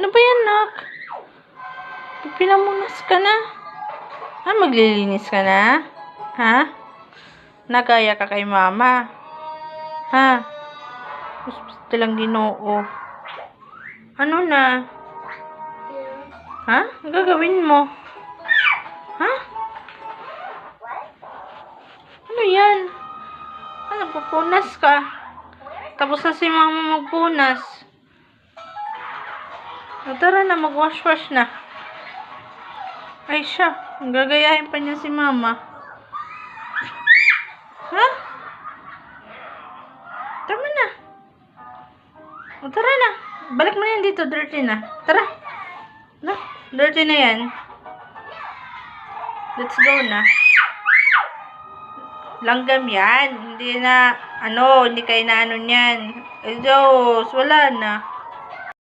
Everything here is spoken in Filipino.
Ano ba yan, nak? Pinamunas ka na. Maglilinis ka na? Ha? Nagaya ka kay mama? Ha? Gusto lang Ginoo. Ano na? Ha? Ang gagawin mo? Ha? Ano yan? Pupunas ka? Tapos na si mama magpunas. Tara na, mag-wash-wash na. Ay siya, gagayahin pa niya si mama. Ha? Tama na. Tara na. Balik mo na yan dito, dirty na. Tara. Na, dirty na yan. Let's go na. Langgam yan. Hindi na, hindi kayo na ano niyan. Ay Diyos, wala na.